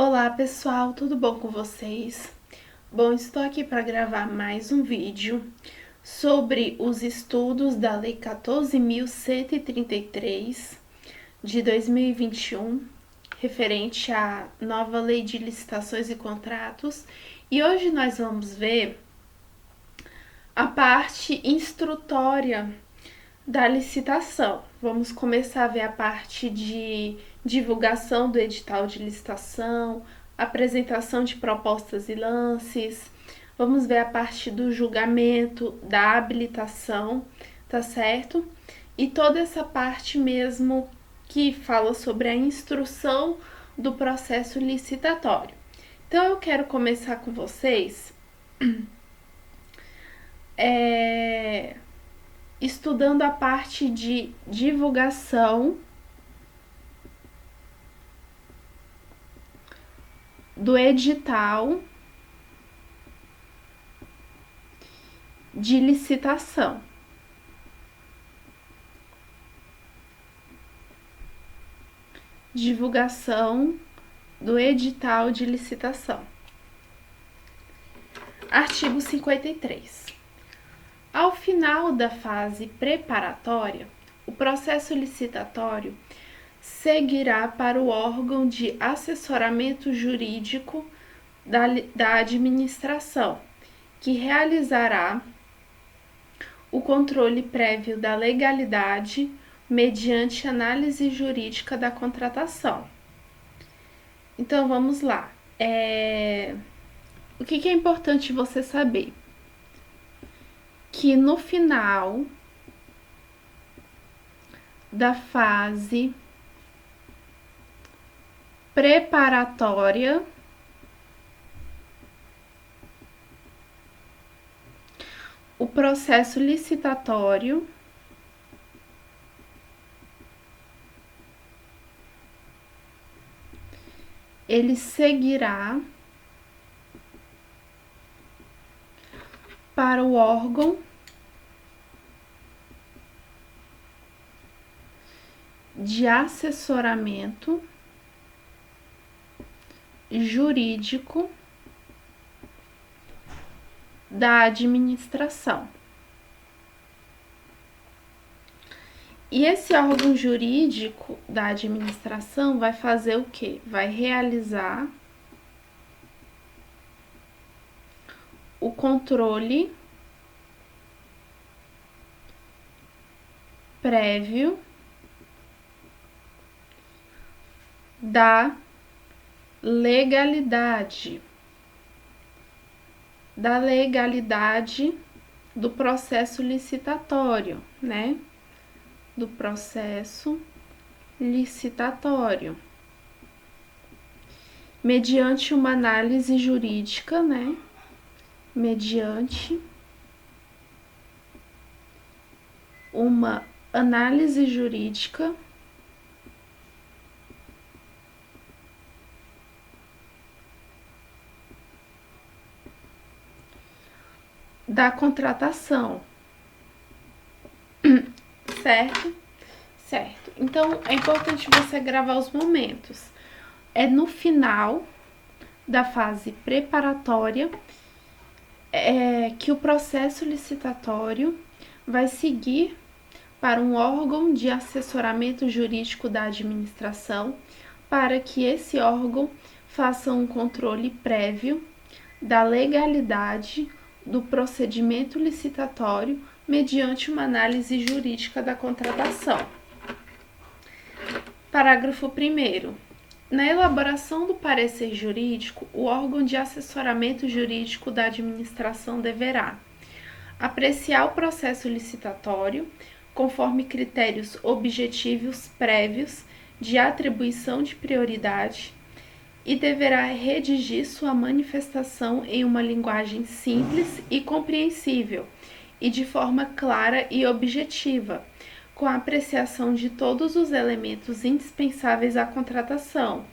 Olá pessoal, tudo bom com vocês? Bom, estou aqui para gravar mais um vídeo sobre os estudos da Lei 14.133 de 2021, referente à nova Lei de Licitações e Contratos. E hoje nós vamos ver a parte instrutória da licitação. Vamos começar a ver a parte de divulgação do edital de licitação, apresentação de propostas e lances. Vamos ver a parte do julgamento, da habilitação, tá certo? E toda essa parte mesmo que fala sobre a instrução do processo licitatório. Então eu quero começar com vocês estudando a parte de divulgação do edital de licitação. Divulgação do edital de licitação. Artigo 53. Ao final da fase preparatória, o processo licitatório seguirá para o órgão de assessoramento jurídico da administração, que realizará o controle prévio da legalidade mediante análise jurídica da contratação. Então, vamos lá. O que é importante você saber? Que no final da fase preparatória, o processo licitatório ele seguirá para o órgão de assessoramento jurídico da administração. E esse órgão jurídico da administração vai fazer o quê? Vai realizar o controle prévio da legalidade do processo licitatório, né? Do processo licitatório, mediante uma análise jurídica, né? Mediante uma análise jurídica da contratação. Certo? Certo. Então, é importante você gravar os momentos. É no final da fase preparatória que o processo licitatório vai seguir para um órgão de assessoramento jurídico da administração, para que esse órgão faça um controle prévio da legalidade do procedimento licitatório mediante uma análise jurídica da contratação. Parágrafo 1º. Na elaboração do parecer jurídico, o órgão de assessoramento jurídico da administração deverá apreciar o processo licitatório conforme critérios objetivos prévios de atribuição de prioridade e deverá redigir sua manifestação em uma linguagem simples e compreensível e de forma clara e objetiva, com a apreciação de todos os elementos indispensáveis à contratação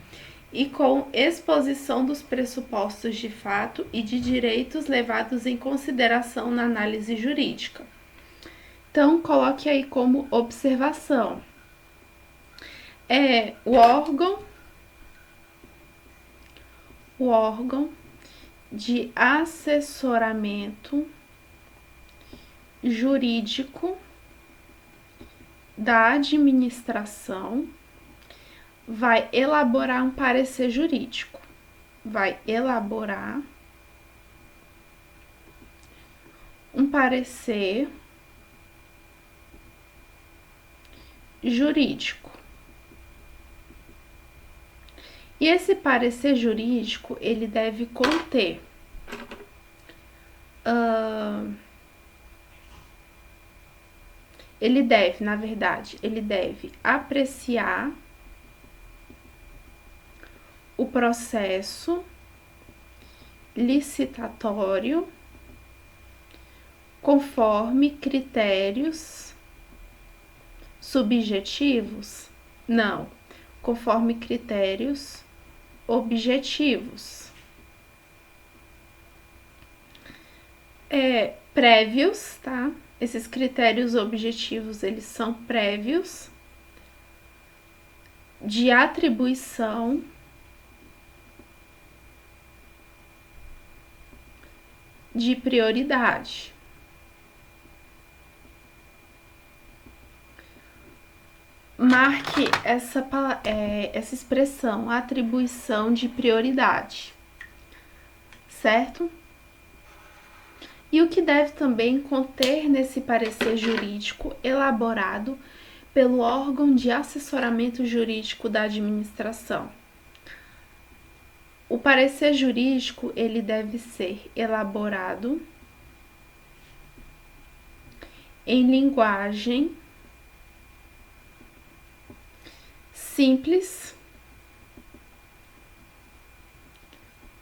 e com exposição dos pressupostos de fato e de direitos levados em consideração na análise jurídica. Então, coloque aí como observação. O órgão o órgão de assessoramento jurídico da administração vai elaborar um parecer jurídico. Vai elaborar um parecer jurídico. E esse parecer jurídico, ele deve conter ele deve apreciar o processo licitatório conforme critérios subjetivos? Não, conforme critérios objetivos. Prévios, tá? Esses critérios objetivos, eles são prévios de atribuição de prioridade. Marque essa expressão, atribuição de prioridade, certo? E o que deve também conter nesse parecer jurídico elaborado pelo órgão de assessoramento jurídico da administração? O parecer jurídico, ele deve ser elaborado em linguagem simples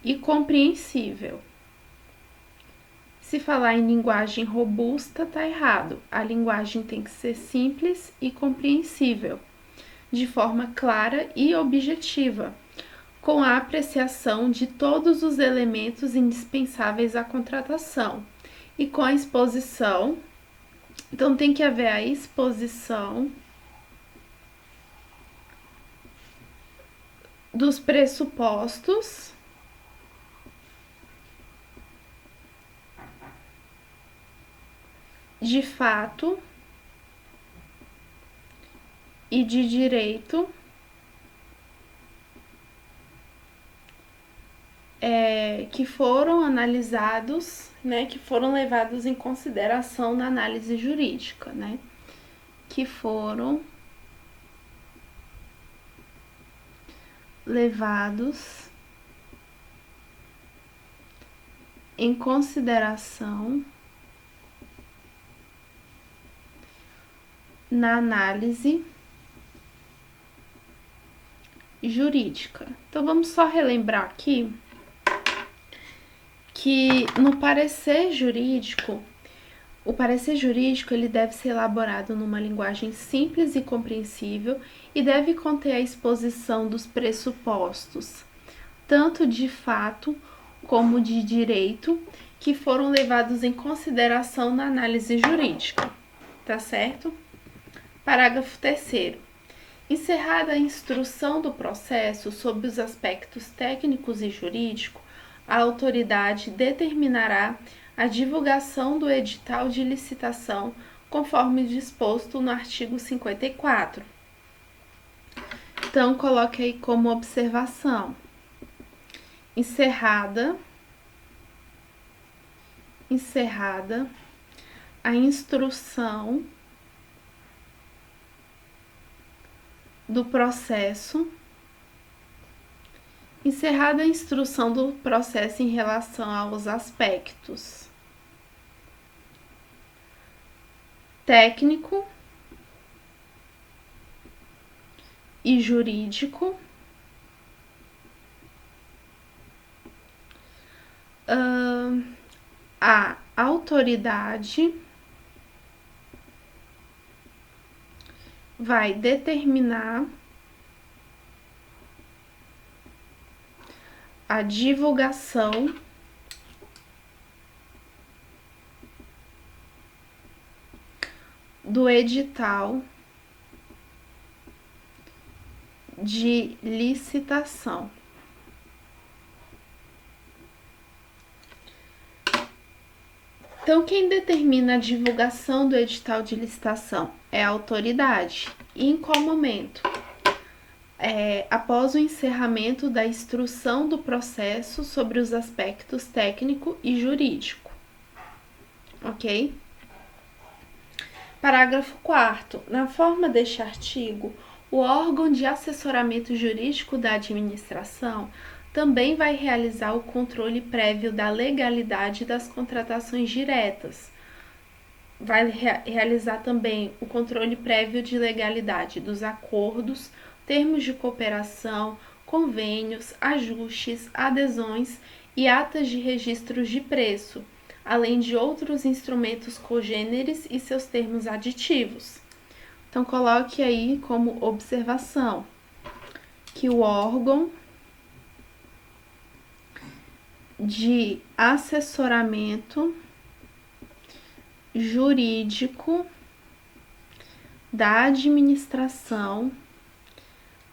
e compreensível. Se falar em linguagem robusta, tá errado. A linguagem tem que ser simples e compreensível, de forma clara e objetiva, com a apreciação de todos os elementos indispensáveis à contratação e com a exposição. Então, tem que haver a exposição dos pressupostos de fato e de direito que foram analisados, né, que foram levados em consideração na análise jurídica, né, que foram levados em consideração na análise jurídica. Então, vamos só relembrar aqui que no parecer jurídico, o parecer jurídico ele deve ser elaborado numa linguagem simples e compreensível e deve conter a exposição dos pressupostos, tanto de fato como de direito, que foram levados em consideração na análise jurídica, tá certo? Parágrafo 3º. Encerrada a instrução do processo sob os aspectos técnicos e jurídicos, a autoridade determinará a divulgação do edital de licitação conforme disposto no artigo 54. Então, coloque aí como observação. Encerrada a instrução do processo, encerrada a instrução do processo em relação aos aspectos técnico e jurídico, a autoridade vai determinar a divulgação do edital de licitação. Então, quem determina a divulgação do edital de licitação é a autoridade. E em qual momento? Após o encerramento da instrução do processo sobre os aspectos técnico e jurídico. Ok? Parágrafo 4º. Na forma deste artigo, o órgão de assessoramento jurídico da administração também vai realizar o controle prévio da legalidade das contratações diretas. Vai realizar também o controle prévio de legalidade dos acordos, termos de cooperação, convênios, ajustes, adesões e atas de registros de preço, além de outros instrumentos congêneres e seus termos aditivos. Então, coloque aí como observação que o órgão de assessoramento jurídico da administração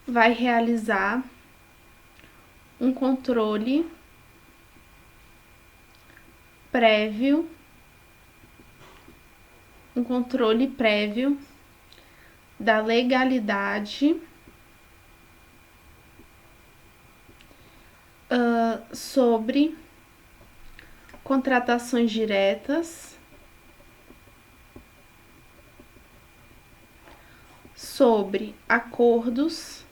vai realizar um controle prévio da legalidade sobre contratações diretas, sobre acordos,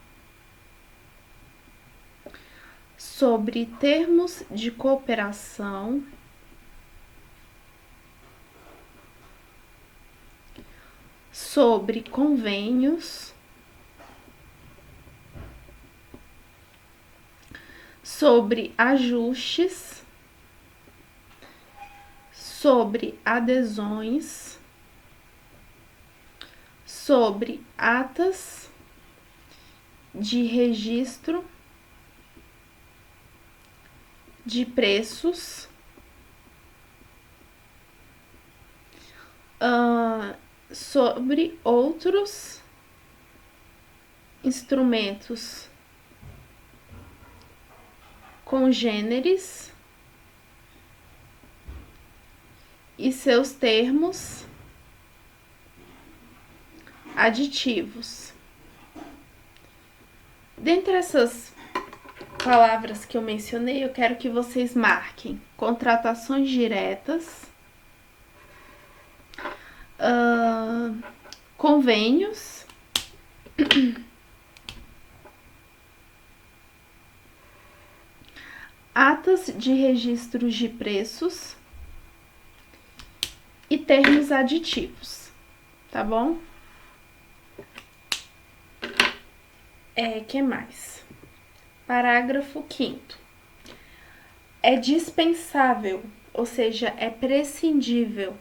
sobre termos de cooperação, sobre convênios, sobre ajustes, sobre adesões, sobre atas de registro de preços, sobre outros instrumentos congêneres e seus termos aditivos. Dentre essas palavras que eu mencionei, eu quero que vocês marquem contratações diretas, convênios, atas de registros de preços e termos aditivos, tá bom? Que mais? Parágrafo 5º. É dispensável, ou seja, é prescindível,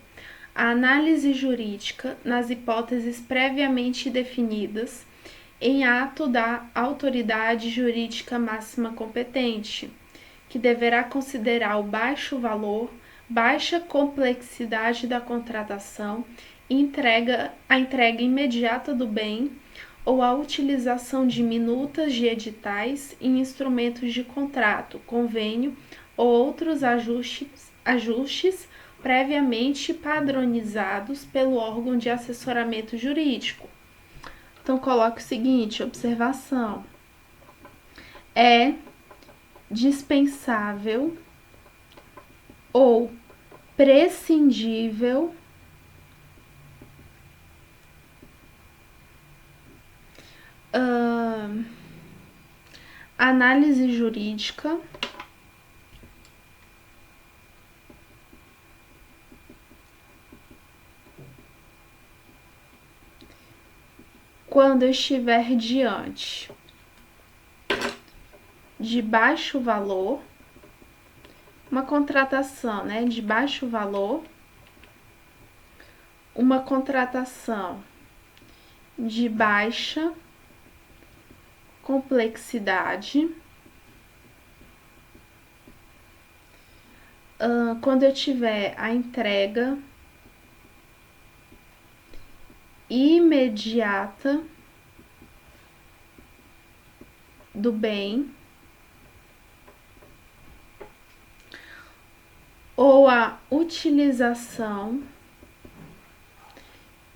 a análise jurídica nas hipóteses previamente definidas em ato da autoridade jurídica máxima competente, que deverá considerar o baixo valor, baixa complexidade da contratação, a entrega imediata do bem ou a utilização de minutas de editais em instrumentos de contrato, convênio ou outros ajustes previamente padronizados pelo órgão de assessoramento jurídico. Então, coloque o seguinte, observação. É dispensável ou prescindível análise jurídica quando estiver diante de baixo valor, uma contratação, de baixo valor, uma contratação de baixa complexidade, quando eu tiver a entrega imediata do bem ou a utilização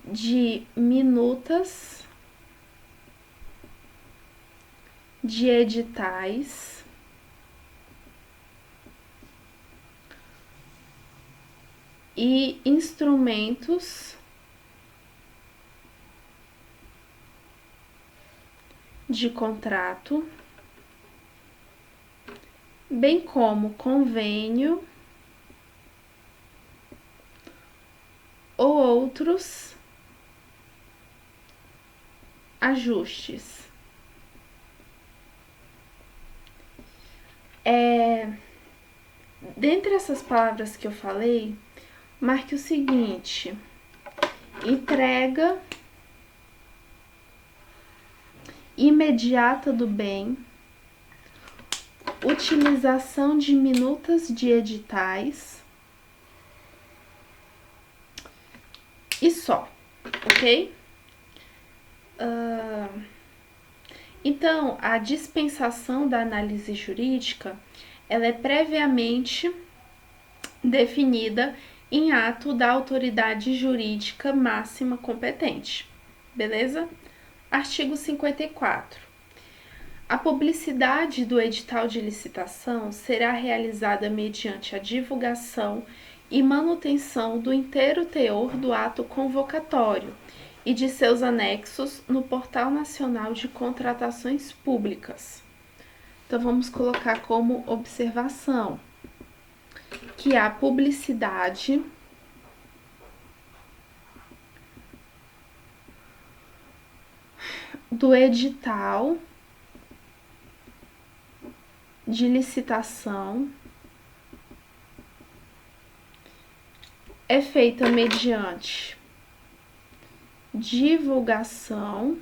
de minutas de editais e instrumentos de contrato, bem como convênio ou outros ajustes. Dentre essas palavras que eu falei, marque o seguinte: entrega imediata do bem, utilização de minutas de editais e só, ok? Então, a dispensação da análise jurídica, ela é previamente definida em ato da autoridade jurídica máxima competente, beleza? Artigo 54. A publicidade do edital de licitação será realizada mediante a divulgação e manutenção do inteiro teor do ato convocatório e de seus anexos no Portal Nacional de Contratações Públicas. Então, vamos colocar como observação que a publicidade do edital de licitação é feita mediante divulgação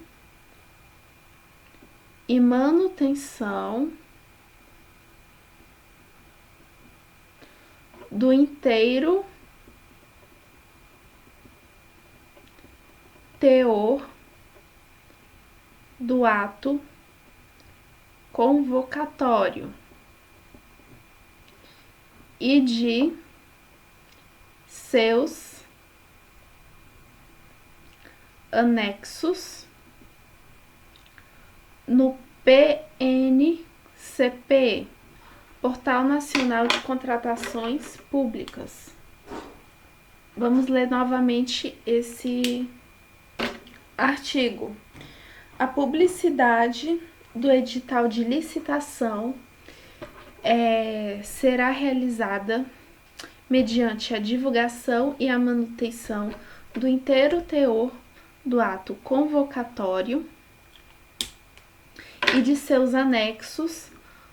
e manutenção do inteiro teor do ato convocatório e de seus anexos no PNCP, Portal Nacional de Contratações Públicas. Vamos ler novamente esse artigo. A publicidade do edital de licitação será realizada mediante a divulgação e a manutenção do inteiro teor do ato convocatório e de seus anexos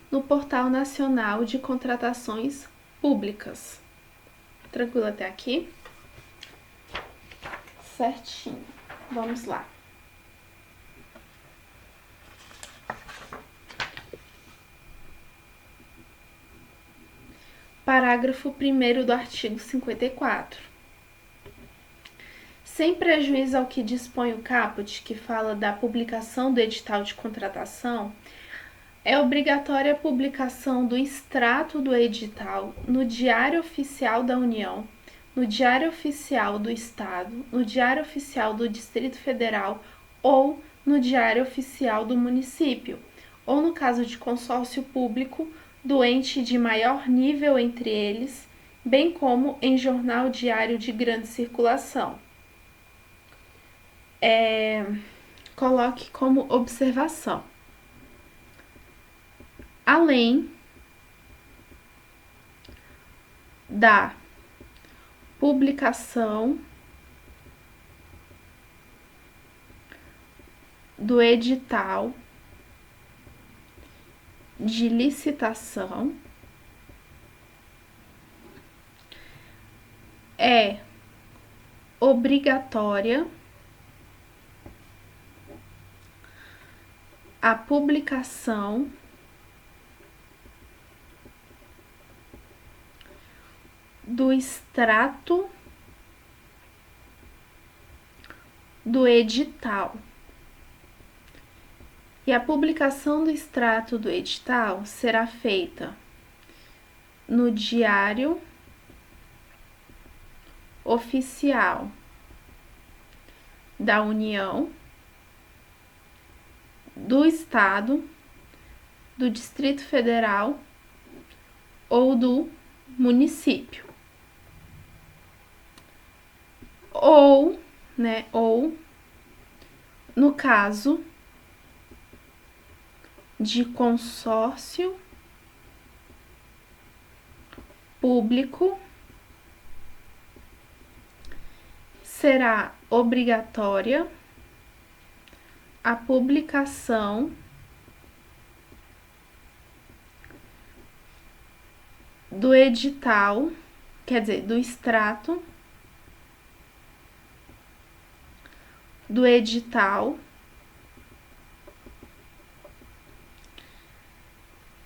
no Portal Nacional de Contratações Públicas. Tranquilo até aqui? Certinho. Vamos lá. Parágrafo 1º do artigo 54. Sem prejuízo ao que dispõe o caput, que fala da publicação do edital de contratação, é obrigatória a publicação do extrato do edital no Diário Oficial da União, no Diário Oficial do Estado, no Diário Oficial do Distrito Federal ou no Diário Oficial do Município, ou no caso de consórcio público, do ente de maior nível entre eles, bem como em jornal diário de grande circulação. Coloque como observação: além da publicação do edital de licitação, é obrigatória a publicação do extrato do edital. E a publicação do extrato do edital será feita no Diário oficial da União, do Estado, do Distrito Federal ou do município. Ou no caso de consórcio público, será obrigatória a publicação do edital, quer dizer, do extrato do edital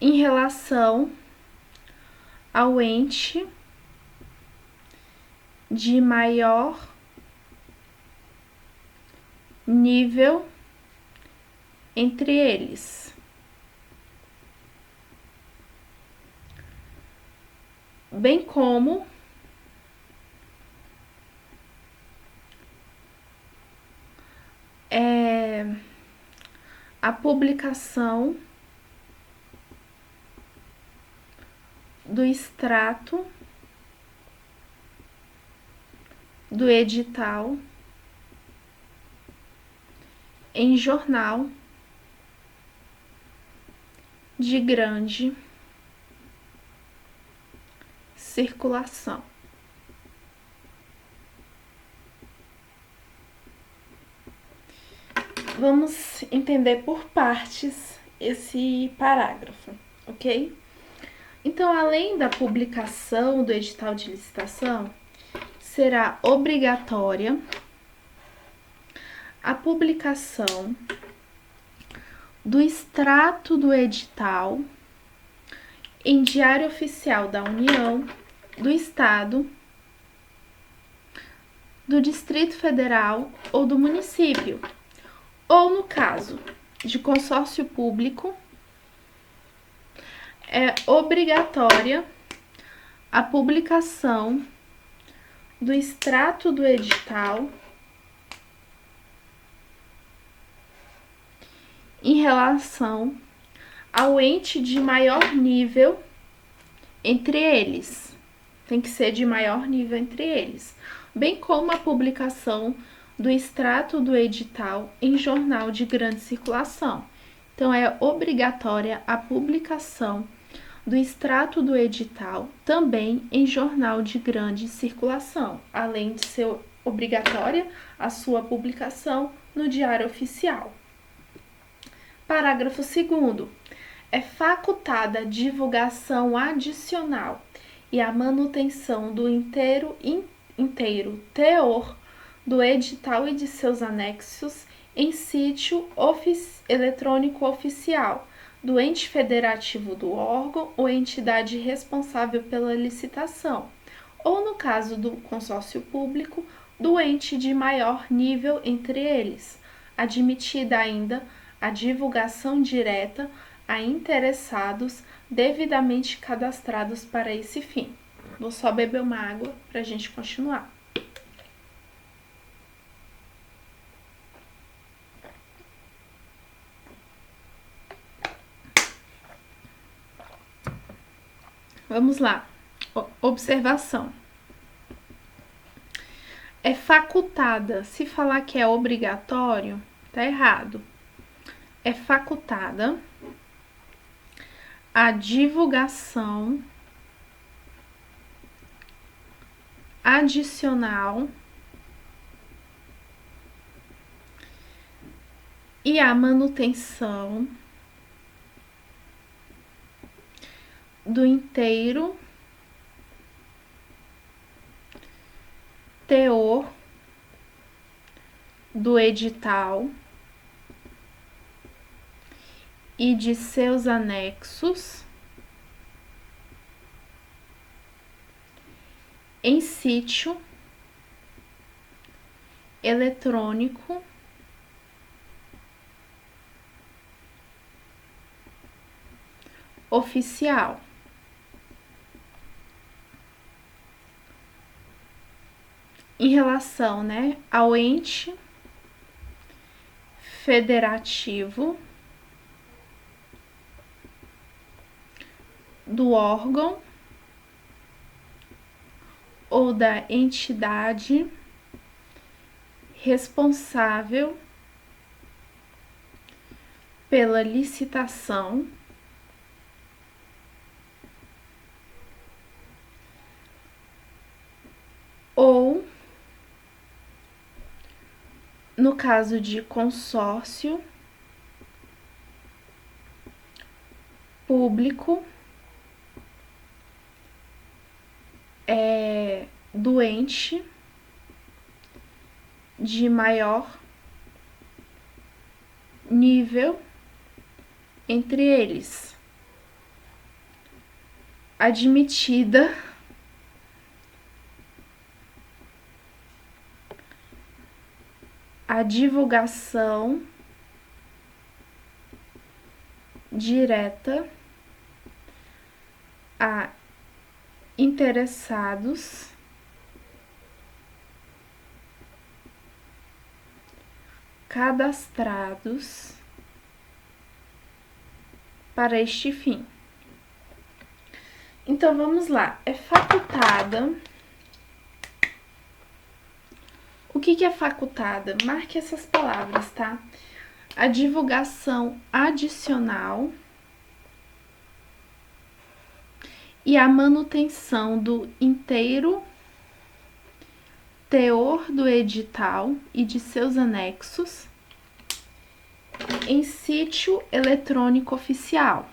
em relação ao ente de maior nível entre eles. Bem como a publicação do extrato do edital em jornal de grande circulação. Vamos entender por partes esse parágrafo, ok? Então, além da publicação do edital de licitação, será obrigatória a publicação do extrato do edital em Diário Oficial da União, do Estado, do Distrito Federal ou do município, ou no caso de consórcio público, é obrigatória a publicação do extrato do edital em relação ao ente de maior nível entre eles. Tem que ser de maior nível entre eles, bem como a publicação do extrato do edital em jornal de grande circulação. Então, é obrigatória a publicação do extrato do edital também em jornal de grande circulação, além de ser obrigatória a sua publicação no Diário Oficial. Parágrafo 2º. É facultada a divulgação adicional e a manutenção do inteiro teor do edital e de seus anexos em sítio eletrônico oficial do ente federativo do órgão ou entidade responsável pela licitação, ou, no caso do consórcio público, do ente de maior nível entre eles, admitida ainda a divulgação direta a interessados devidamente cadastrados para esse fim. Vou só beber uma água para a gente continuar. Vamos lá. Observação. É facultada. Se falar que é obrigatório, tá errado. É facultada a divulgação adicional e a manutenção do inteiro teor do edital e de seus anexos em sítio eletrônico oficial. em relação, né, ao ente federativo do órgão ou da entidade responsável pela licitação ou, no caso de consórcio público, do ente de maior nível entre eles, admitida a divulgação direta a interessados cadastrados para este fim. Então vamos lá, é facultada. O que é facultada? Marque essas palavras, tá? A divulgação adicional e a manutenção do inteiro teor do edital e de seus anexos em sítio eletrônico oficial.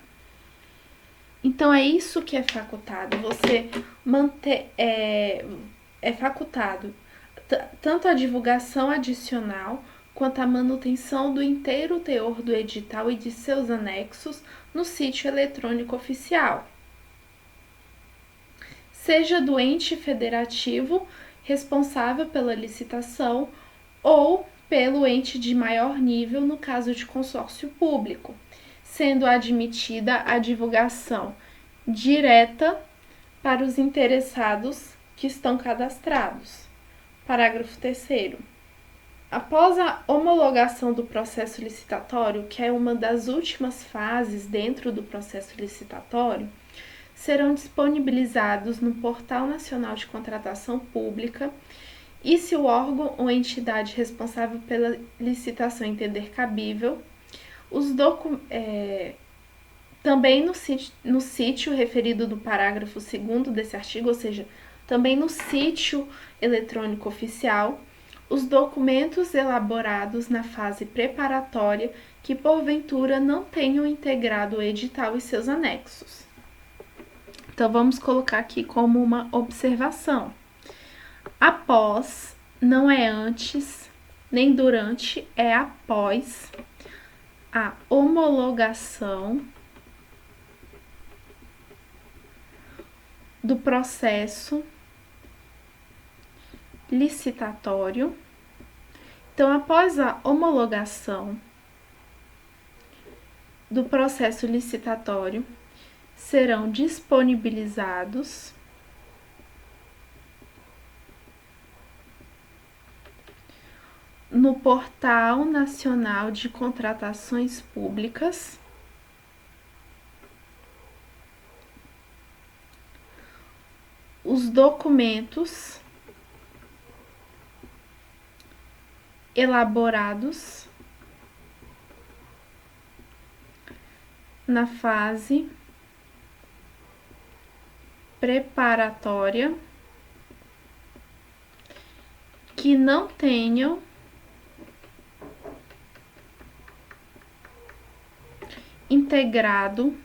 Então, é isso que é facultado. Você manter, é facultado tanto a divulgação adicional quanto a manutenção do inteiro teor do edital e de seus anexos no sítio eletrônico oficial, seja do ente federativo responsável pela licitação ou pelo ente de maior nível no caso de consórcio público, sendo admitida a divulgação direta para os interessados que estão cadastrados. Parágrafo 3º. Após a homologação do processo licitatório, que é uma das últimas fases dentro do processo licitatório, serão disponibilizados no Portal Nacional de Contratação Pública e, se o órgão ou entidade responsável pela licitação entender cabível, também no sítio referido no parágrafo 2º desse artigo, ou seja, também no sítio eletrônico oficial, os documentos elaborados na fase preparatória que porventura não tenham integrado o edital e seus anexos. Então, vamos colocar aqui como uma observação. Após, não é antes, nem durante, é após a homologação do processo licitatório. Então, após a homologação do processo licitatório, serão disponibilizados no Portal Nacional de Contratações Públicas os documentos elaborados na fase preparatória que não tenham integrado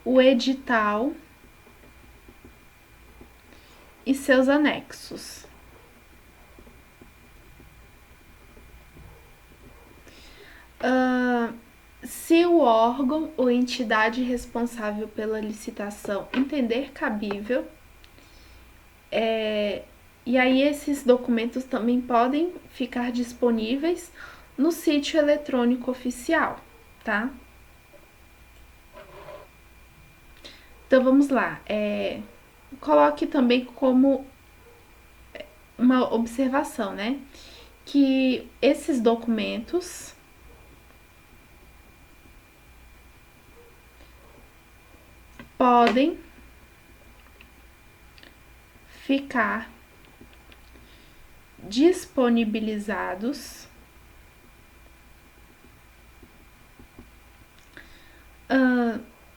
o edital e seus anexos. Se o órgão ou entidade responsável pela licitação entender cabível, e aí esses documentos também podem ficar disponíveis no sítio eletrônico oficial, tá? Então, vamos lá. coloque também como uma observação, né? Que esses documentos podem ficar disponibilizados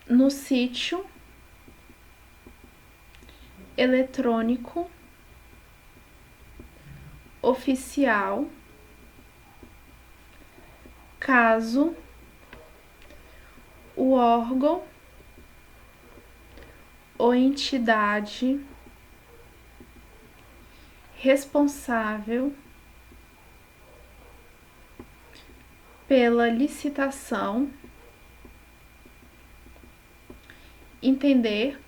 no sítio eletrônico oficial, caso o órgão ou entidade responsável pela licitação entender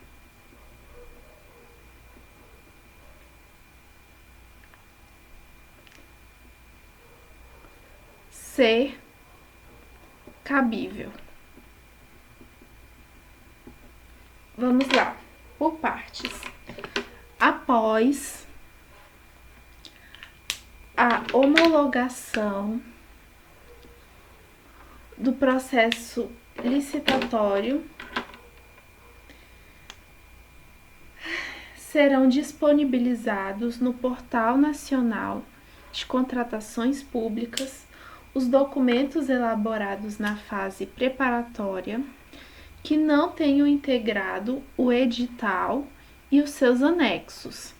ser cabível. Vamos lá, por partes. Após a homologação do processo licitatório, serão disponibilizados no Portal Nacional de Contratações Públicas os documentos elaborados na fase preparatória que não tenham integrado o edital e os seus anexos.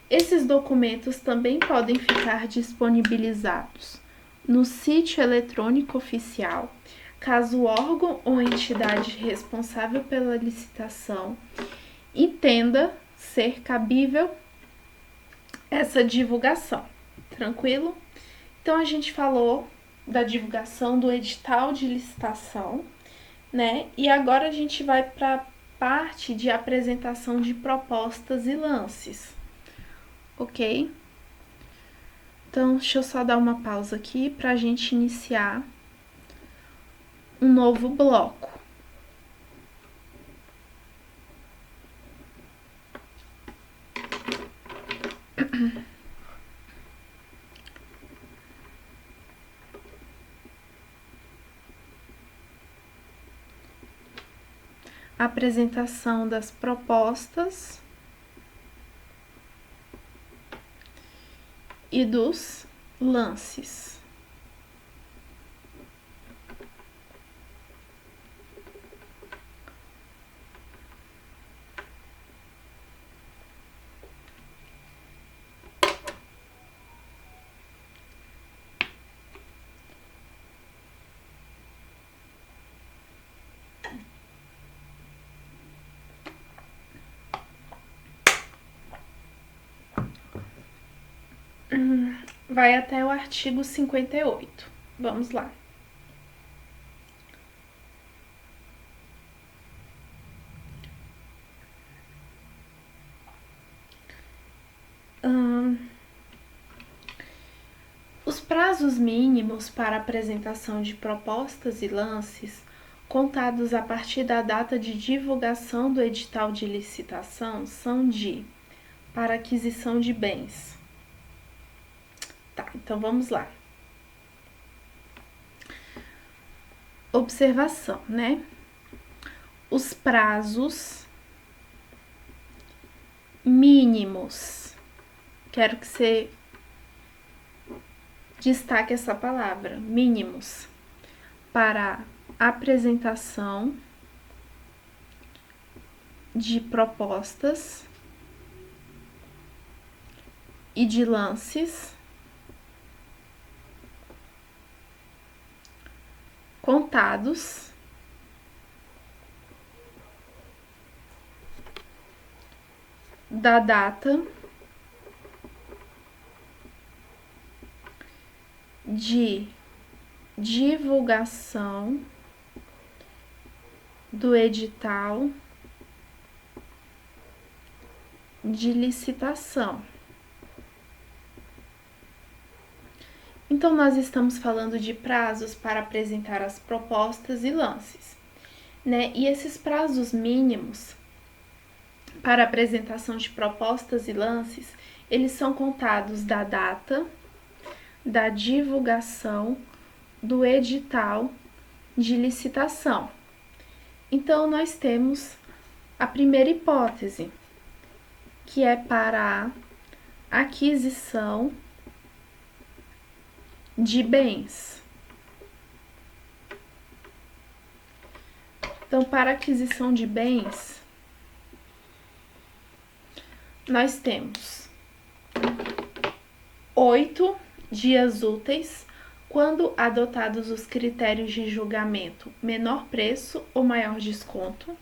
Esses documentos também podem ficar disponibilizados no sítio eletrônico oficial, caso o órgão ou entidade responsável pela licitação entenda ser cabível essa divulgação. Tranquilo? Então, a gente falou da divulgação do edital de licitação, né? E agora a gente vai para a parte de apresentação de propostas e lances, ok? Então, deixa eu só dar uma pausa aqui para a gente iniciar um novo bloco. Apresentação das propostas e dos lances. Vai até o artigo 58. Vamos lá. Os prazos mínimos para apresentação de propostas e lances, contados a partir da data de divulgação do edital de licitação, são de para aquisição de bens. Tá, então vamos lá. Observação, né? Os prazos mínimos. Quero que você destaque essa palavra, mínimos, para apresentação de propostas e de lances contados da data de divulgação do edital de licitação. Então, nós estamos falando de prazos para apresentar as propostas e lances, né? E esses prazos mínimos, para apresentação de propostas e lances, eles são contados da data, da divulgação, do edital de licitação. Então, nós temos a primeira hipótese, que é para a aquisição de bens. Então, para aquisição de bens, nós temos 8 dias úteis quando adotados os critérios de julgamento menor preço ou maior desconto.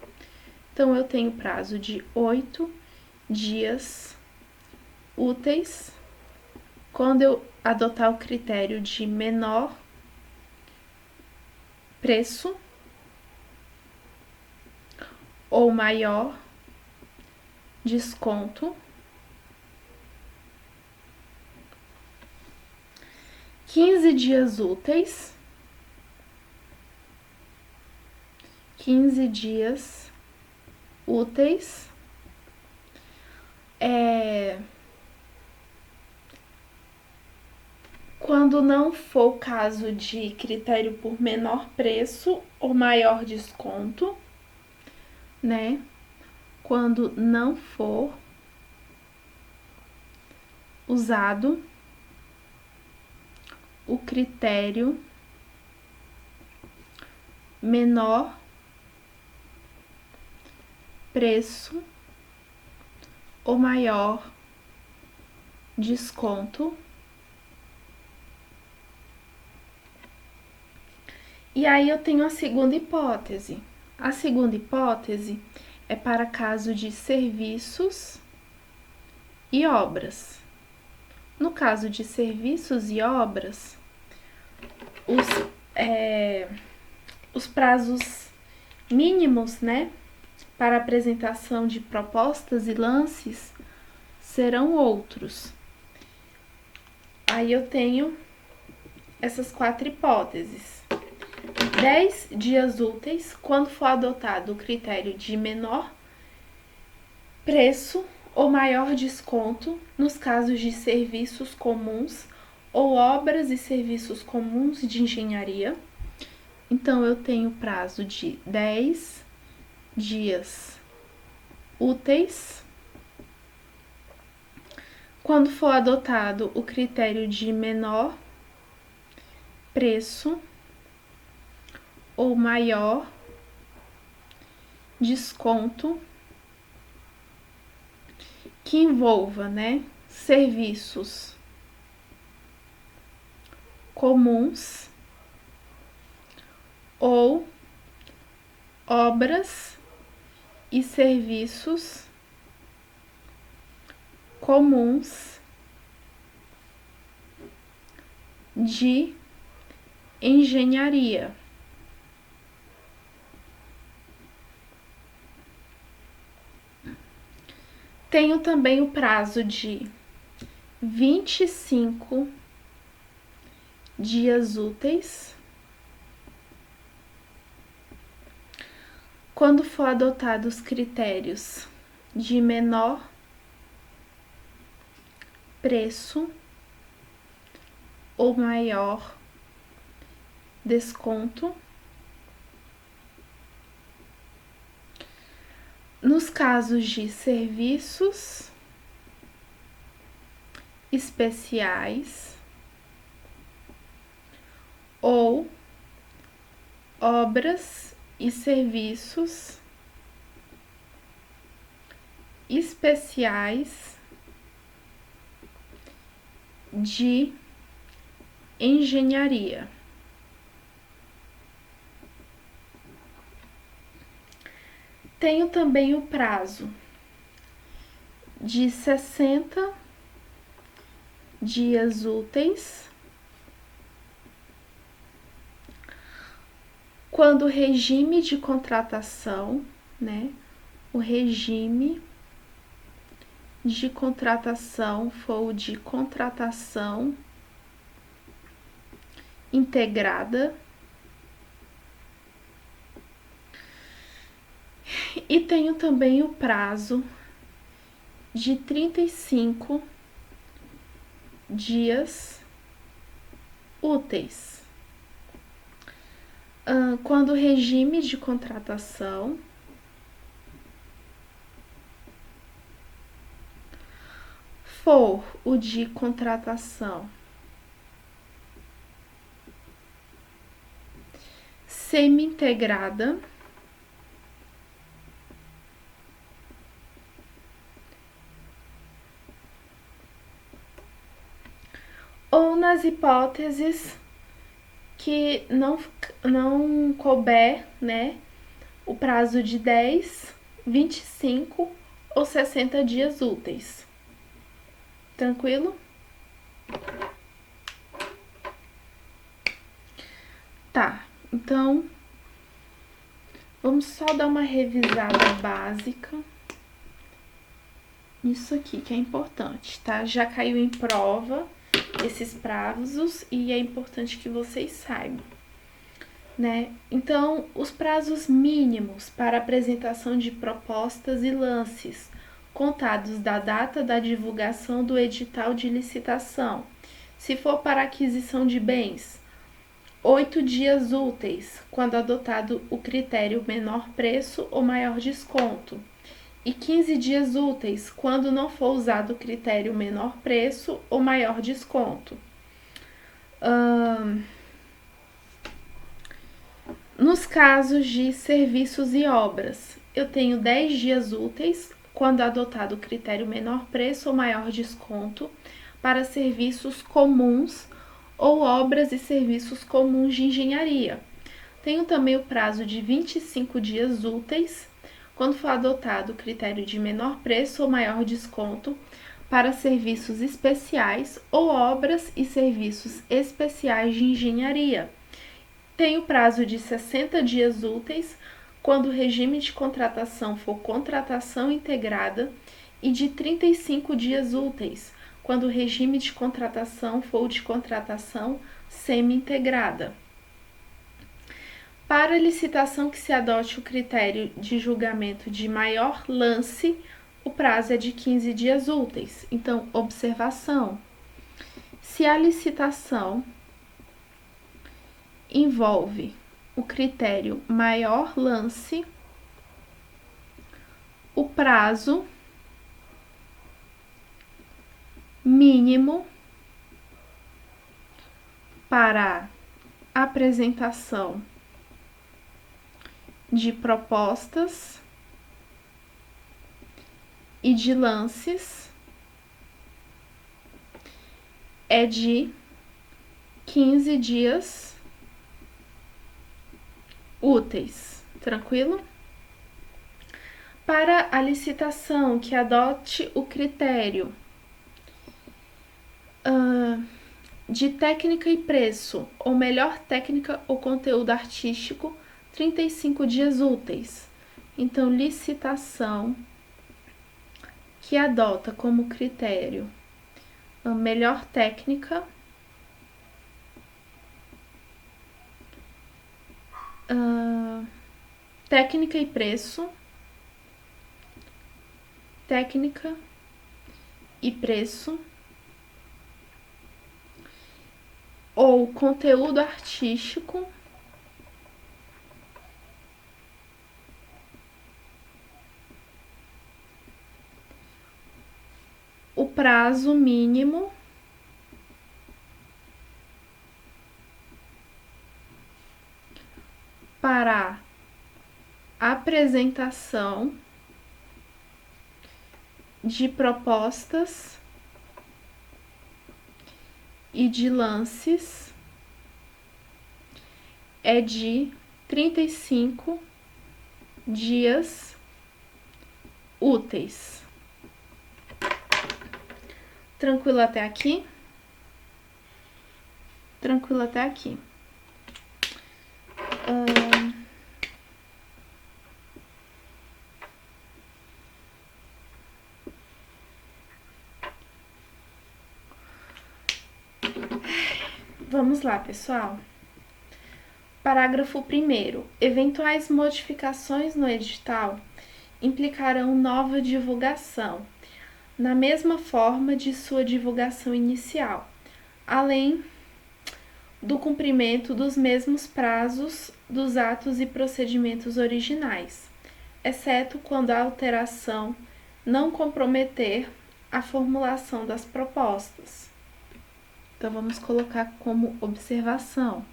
Então, eu tenho prazo de 8 dias úteis quando eu adotar o critério de menor preço ou maior desconto. 15 dias úteis. 15 dias úteis. Quando não for o caso de critério por menor preço ou maior desconto, né? Quando não for usado o critério menor preço ou maior desconto. E aí eu tenho a segunda hipótese. A segunda hipótese é para caso de serviços e obras. No caso de serviços e obras, os prazos mínimos, né, para apresentação de propostas e lances serão outros. Aí eu tenho essas 4 hipóteses. 10 dias úteis quando for adotado o critério de menor preço ou maior desconto nos casos de serviços comuns ou obras e serviços comuns de engenharia. Então, eu tenho prazo de 10 dias úteis quando for adotado o critério de menor preço ou maior desconto que envolva, né, serviços comuns ou obras e serviços comuns de engenharia. Tenho também o prazo de 25 dias úteis quando for adotados os critérios de menor preço ou maior desconto. Nos casos de serviços especiais ou obras e serviços especiais de engenharia. Tenho também o prazo de 60 dias úteis quando o regime de contratação, né, o regime de contratação for o de contratação integrada. E tenho também o prazo de 35 dias úteis. Quando o regime de contratação for o de contratação semi-integrada ou nas hipóteses que não couber, né, o prazo de 10, 25 ou 60 dias úteis. Tranquilo? Tá, então vamos só dar uma revisada básica nisso aqui que é importante, tá? Já caiu em prova esses prazos e é importante que vocês saibam, né? Então, os prazos mínimos para apresentação de propostas e lances, contados da data da divulgação do edital de licitação. Se for para aquisição de bens, 8 dias úteis, quando adotado o critério menor preço ou maior desconto, e 15 dias úteis, quando não for usado o critério menor preço ou maior desconto. Nos casos de serviços e obras, eu tenho 10 dias úteis, quando adotado o critério menor preço ou maior desconto, para serviços comuns ou obras e serviços comuns de engenharia. Tenho também o prazo de 25 dias úteis, quando for adotado o critério de menor preço ou maior desconto, para serviços especiais ou obras e serviços especiais de engenharia. Tem o prazo de 60 dias úteis, quando o regime de contratação for contratação integrada, e de 35 dias úteis, quando o regime de contratação for de contratação semi-integrada. Para licitação que se adote o critério de julgamento de maior lance, o prazo é de 15 dias úteis. Então, observação: se a licitação envolve o critério maior lance, o prazo mínimo para apresentação de propostas e de lances é de 15 dias úteis, tranquilo? Para a licitação que adote o critério de técnica e preço, ou melhor técnica ou conteúdo artístico, 35 dias úteis. Então, licitação que adota como critério a melhor técnica, técnica e preço, técnica e preço, ou conteúdo artístico, o prazo mínimo para apresentação de propostas e de lances é de 35 dias úteis. Tranquilo até aqui? Tranquilo até aqui. Vamos lá, pessoal. Parágrafo 1º. Eventuais modificações no edital implicarão nova divulgação. na mesma forma de sua divulgação inicial, além do cumprimento dos mesmos prazos dos atos e procedimentos originais, exceto quando a alteração não comprometer a formulação das propostas. Então, vamos colocar como observação,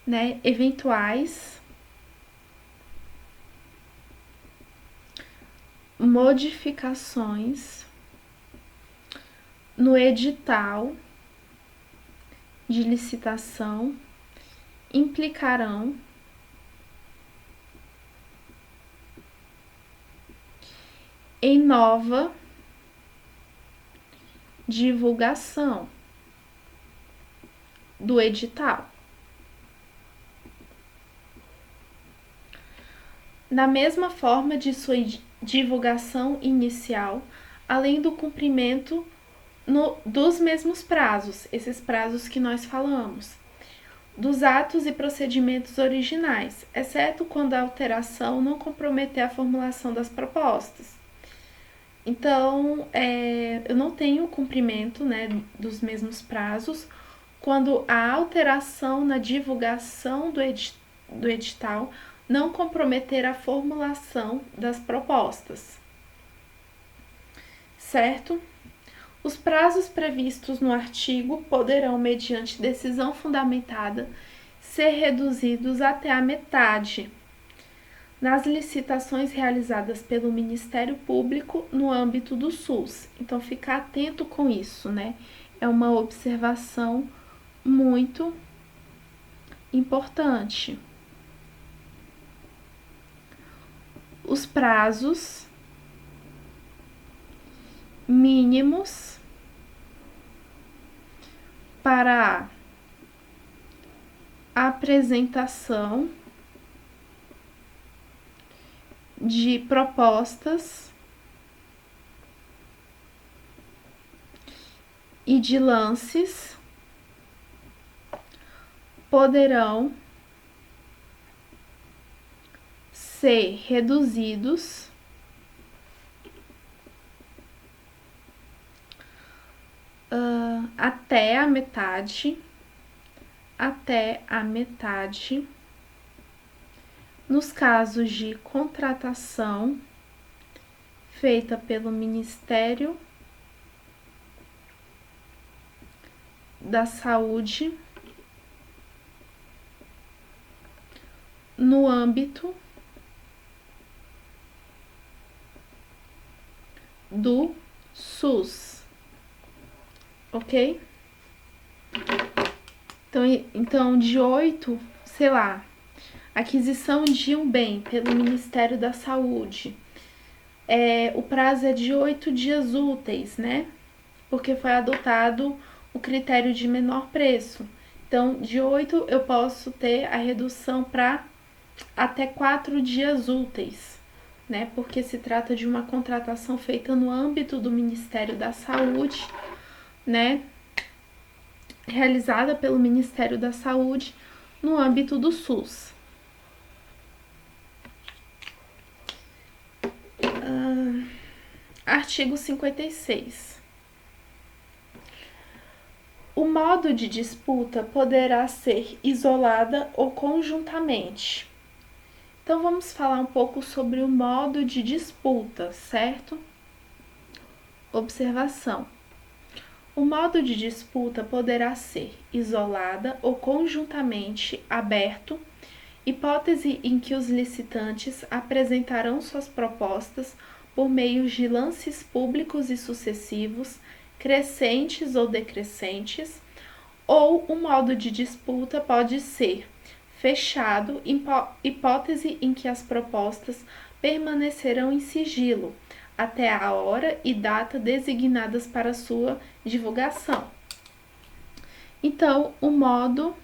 né, eventuais modificações no edital de licitação implicarão em nova divulgação do edital. Na mesma forma de sua divulgação inicial, além do cumprimento dos mesmos prazos, esses prazos que nós falamos, dos atos e procedimentos originais, exceto quando a alteração não comprometer a formulação das propostas. Então, eu não tenho cumprimento, né, dos mesmos prazos quando a alteração na divulgação do edital não comprometer a formulação das propostas, certo? Os prazos previstos no artigo poderão, mediante decisão fundamentada, ser reduzidos até a metade nas licitações realizadas pelo Ministério Público no âmbito do SUS. Então, ficar atento com isso, né? É uma observação muito importante. Os prazos mínimos para a apresentação de propostas e de lances poderão ser reduzidos até a metade nos casos de contratação feita pelo Ministério da Saúde no âmbito do SUS, ok? Então de 8, sei lá, aquisição de um bem pelo Ministério da Saúde, o prazo é de 8 dias úteis, né? Porque foi adotado o critério de menor preço. Então, de 8 eu posso ter a redução para até 4 dias úteis, né? Porque se trata de uma contratação feita no âmbito do Ministério da Saúde, né? Realizada pelo Ministério da Saúde no âmbito do SUS. Artigo 56. O modo de disputa poderá ser isolada ou conjuntamente. Então, vamos falar um pouco sobre o modo de disputa, certo? Observação. O modo de disputa poderá ser isolada ou conjuntamente aberto, hipótese em que os licitantes apresentarão suas propostas por meio de lances públicos e sucessivos, crescentes ou decrescentes, ou o modo de disputa pode ser fechado, hipótese em que as propostas permanecerão em sigilo até a hora e data designadas para sua divulgação. Então, o modo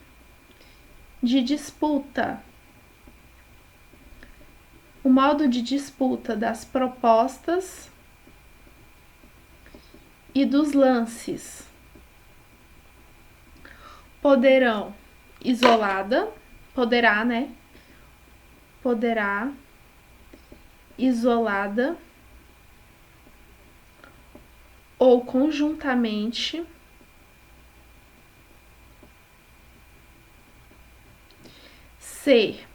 de disputa. O modo de disputa das propostas e dos lances poderá, isolada ou conjuntamente ser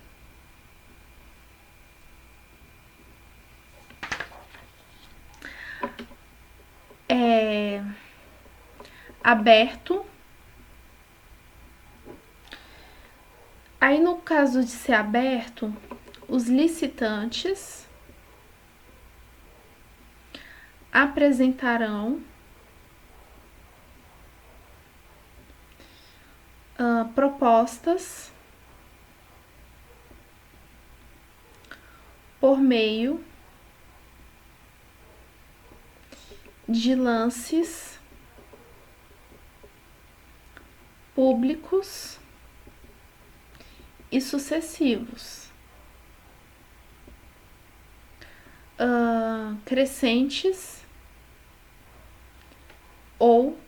aberto. Aí, no caso de ser aberto, os licitantes apresentarão propostas por meio de lances públicos e sucessivos, crescentes ou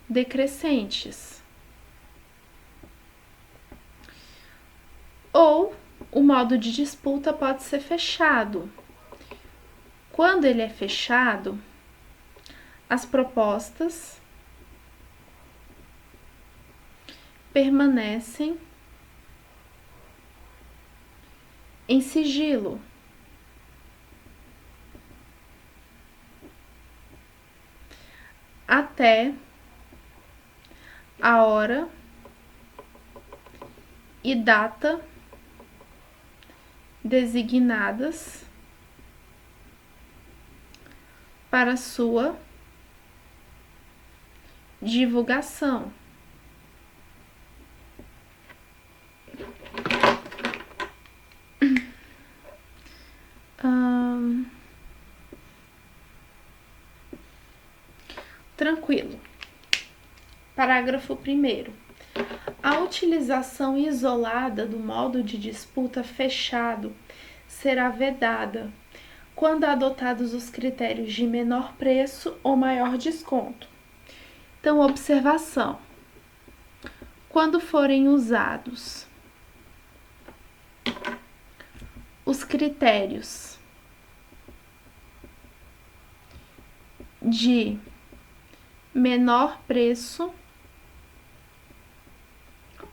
decrescentes. Ou o modo de disputa pode ser fechado. Quando ele é fechado, as propostas permanecem em sigilo até a hora e data designadas para sua divulgação. Tranquilo. Parágrafo 1º. A utilização isolada do modo de disputa fechado será vedada quando adotados os critérios de menor preço ou maior desconto. Então, observação. Quando forem usados os critérios de menor preço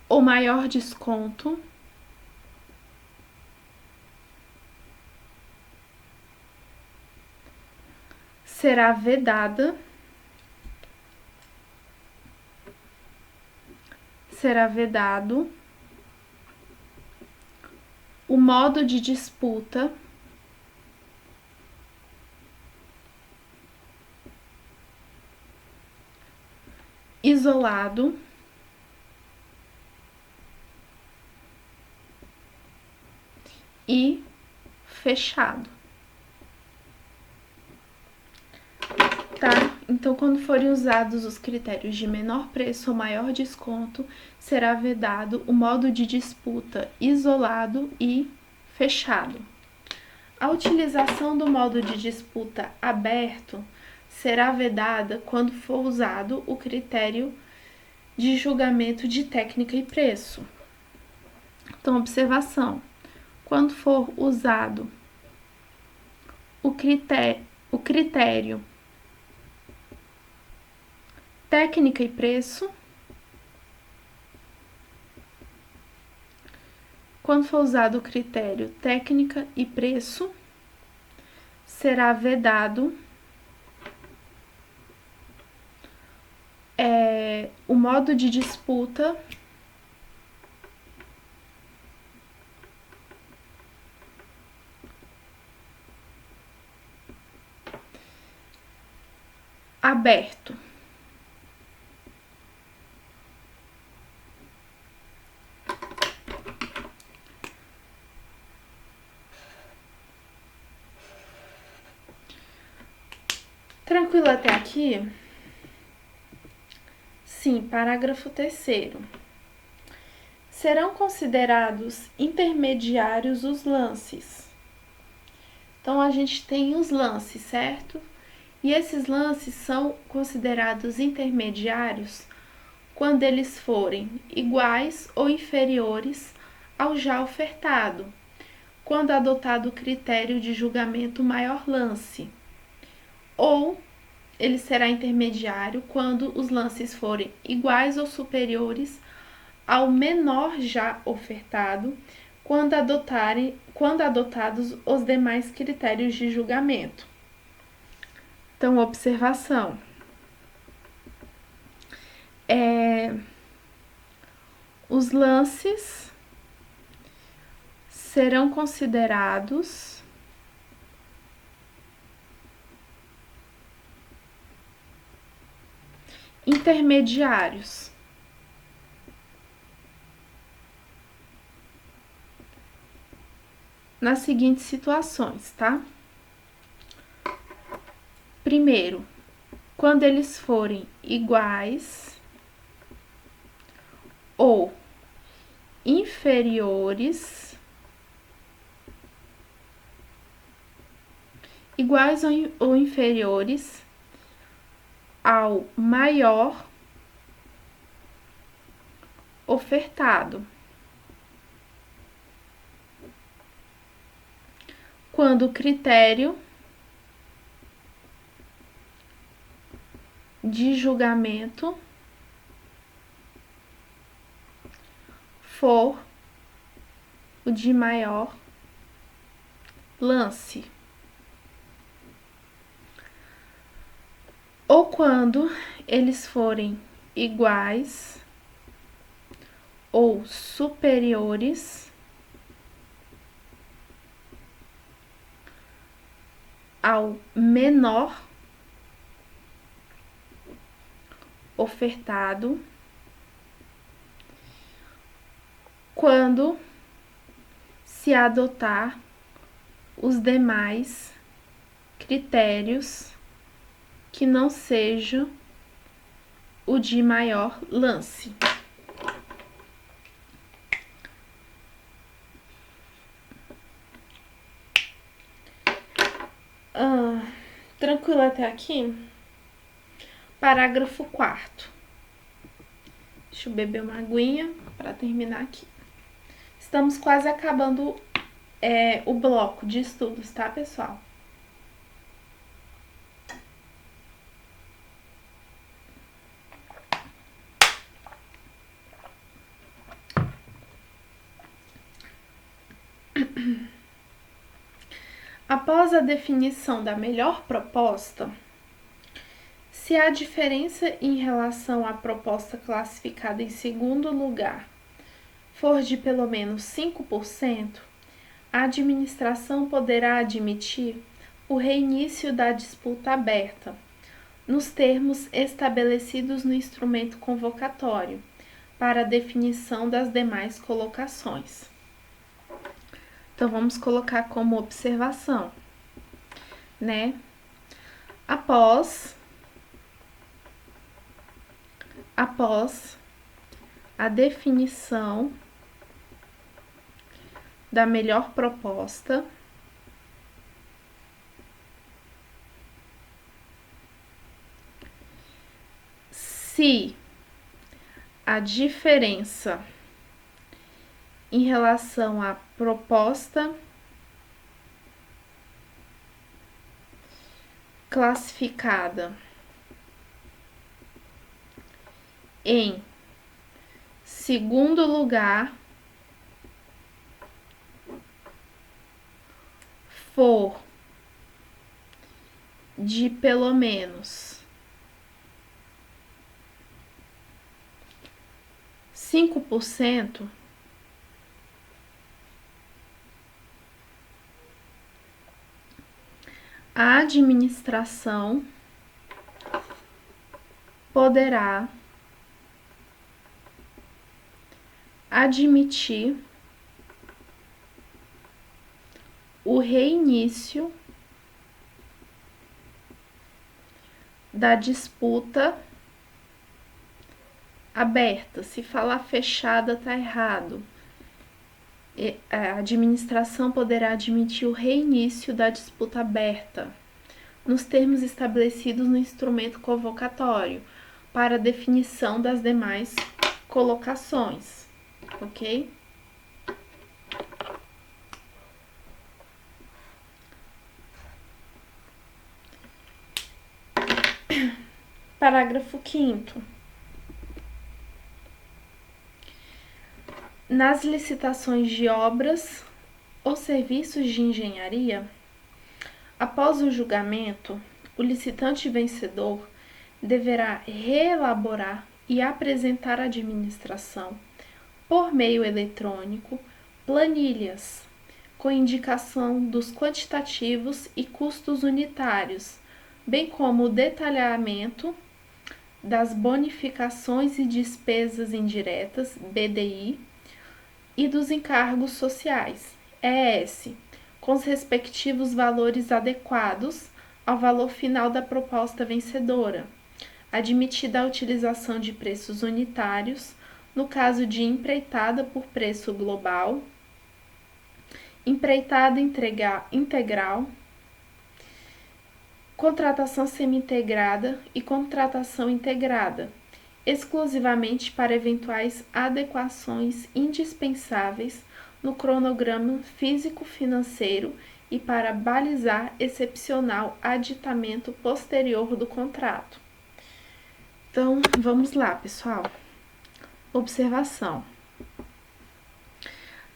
ou maior desconto, será vedado o modo de disputa isolado e fechado. Tá? Então, quando forem usados os critérios de menor preço ou maior desconto, será vedado o modo de disputa isolado e fechado. A utilização do modo de disputa aberto será vedada quando for usado o critério de julgamento de técnica e preço. Então, observação. Quando for usado o critério técnica e preço, quando for usado o critério técnica e preço, será vedado o modo de disputa aberto. Tranquilo até aqui? Sim, parágrafo 3º. Serão considerados intermediários os lances. Então, a gente tem os lances, certo? E esses lances são considerados intermediários quando eles forem iguais ou inferiores ao já ofertado, quando adotado o critério de julgamento maior lance, ou ele será intermediário quando os lances forem iguais ou superiores ao menor já ofertado, quando adotados os demais critérios de julgamento. Então, observação. Os lances serão considerados intermediários nas seguintes situações, tá? Primeiro, quando eles forem iguais ou inferiores, ou inferiores ao maior ofertado. Quando o critério de julgamento for o de maior lance. Ou quando eles forem iguais ou superiores ao menor ofertado, quando se adotar os demais critérios que não seja o de maior lance. Tranquilo até aqui? Parágrafo 4º. Deixa eu beber uma aguinha para terminar aqui. Estamos quase acabando o bloco de estudos, tá, pessoal? Após a definição da melhor proposta, se a diferença em relação à proposta classificada em segundo lugar for de pelo menos 5%, a administração poderá admitir o reinício da disputa aberta, nos termos estabelecidos no instrumento convocatório, para a definição das demais colocações. Então, vamos colocar como observação, né? Após a definição da melhor proposta, se a diferença em relação à proposta classificada em segundo lugar for de pelo menos 5%, a administração poderá admitir o reinício da disputa aberta. Se falar fechada, tá errado. A administração poderá admitir o reinício da disputa aberta, nos termos estabelecidos no instrumento convocatório, para a definição das demais colocações, ok? Parágrafo 5º. Nas licitações de obras ou serviços de engenharia, após o julgamento, o licitante vencedor deverá reelaborar e apresentar à administração, por meio eletrônico, planilhas com indicação dos quantitativos e custos unitários, bem como o detalhamento das bonificações e despesas indiretas, BDI, e dos encargos sociais, ES, com os respectivos valores adequados ao valor final da proposta vencedora, admitida a utilização de preços unitários no caso de empreitada por preço global, empreitada integral, contratação semi-integrada e contratação integrada, exclusivamente para eventuais adequações indispensáveis no cronograma físico-financeiro e para balizar excepcional aditamento posterior do contrato. Então, vamos lá, pessoal. Observação.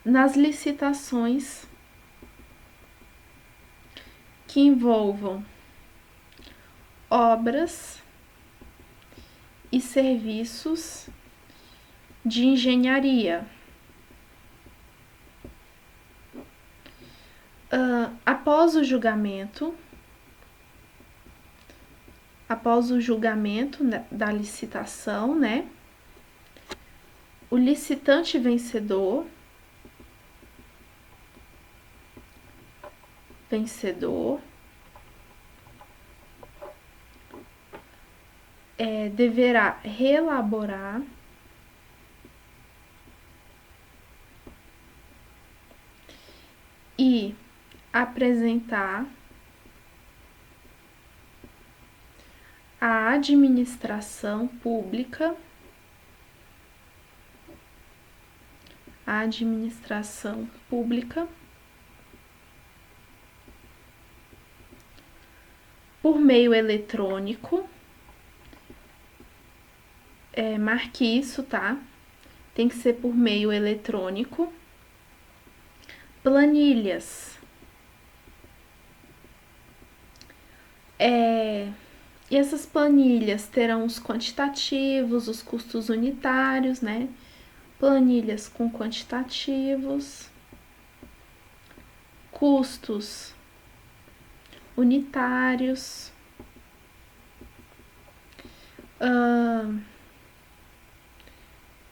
Nas licitações que envolvam obras e serviços de engenharia, após o julgamento da licitação, né? O licitante vencedor deverá reelaborar e apresentar à administração pública por meio eletrônico, marque isso, tá? Tem que ser por meio eletrônico, planilhas, e essas planilhas terão os quantitativos, os custos unitários, né? Planilhas com quantitativos, custos unitários,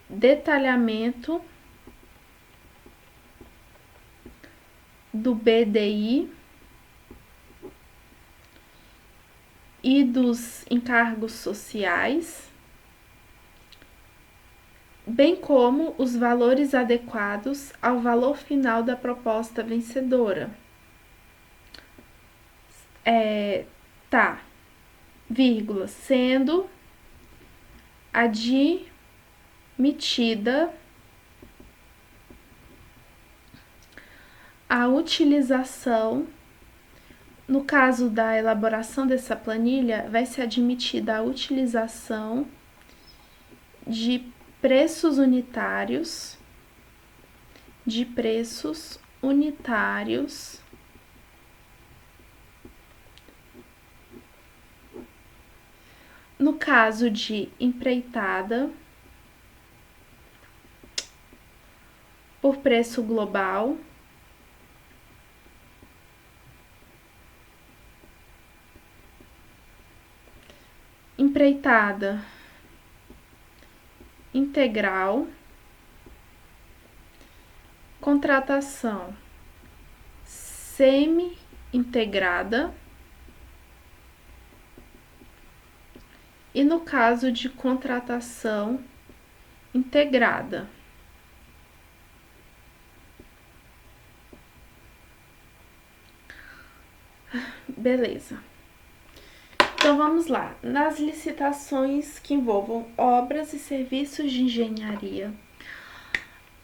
detalhamento do BDI e dos encargos sociais, bem como os valores adequados ao valor final da proposta vencedora. Sendo admitida a utilização, no caso da elaboração dessa planilha, vai ser admitida a utilização de preços unitários, no caso de empreitada por preço global, empreitada integral, contratação semi-integrada e no caso de contratação integrada. Beleza. Então vamos lá. Nas licitações que envolvam obras e serviços de engenharia,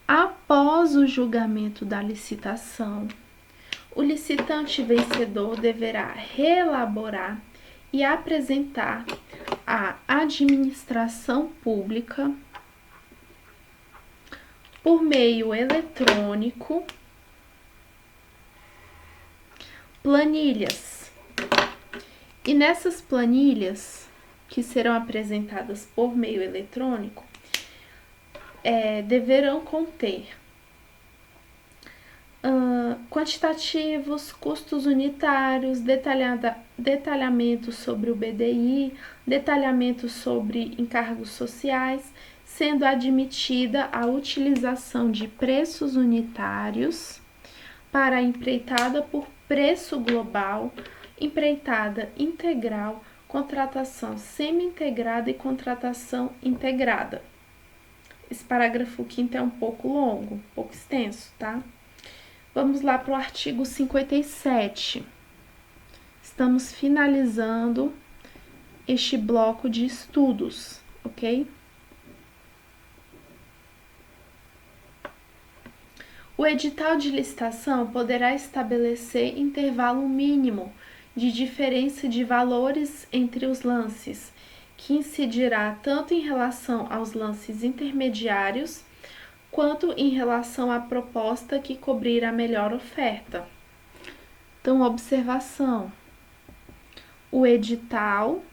após o julgamento da licitação, o licitante vencedor deverá reelaborar e apresentar à administração pública por meio eletrônico planilhas. E nessas planilhas, que serão apresentadas por meio eletrônico, deverão conter quantitativos, custos unitários, detalhamento sobre o BDI, detalhamento sobre encargos sociais, sendo admitida a utilização de preços unitários para a empreitada por preço global, empreitada integral, contratação semi-integrada e contratação integrada. Esse parágrafo 5º é um pouco longo, um pouco extenso, tá? Vamos lá para o artigo 57. Estamos finalizando este bloco de estudos, ok? O edital de licitação poderá estabelecer intervalo mínimo de diferença de valores entre os lances, que incidirá tanto em relação aos lances intermediários, quanto em relação à proposta que cobrir a melhor oferta. Então, observação: o edital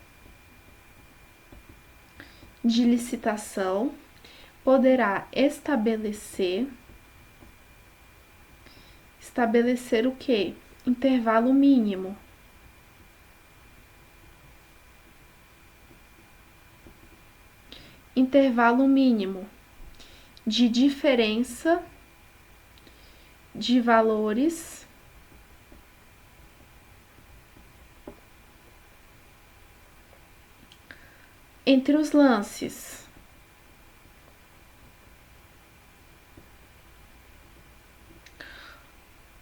de licitação poderá estabelecer o quê? Intervalo mínimo. Intervalo mínimo de diferença de valores entre os lances.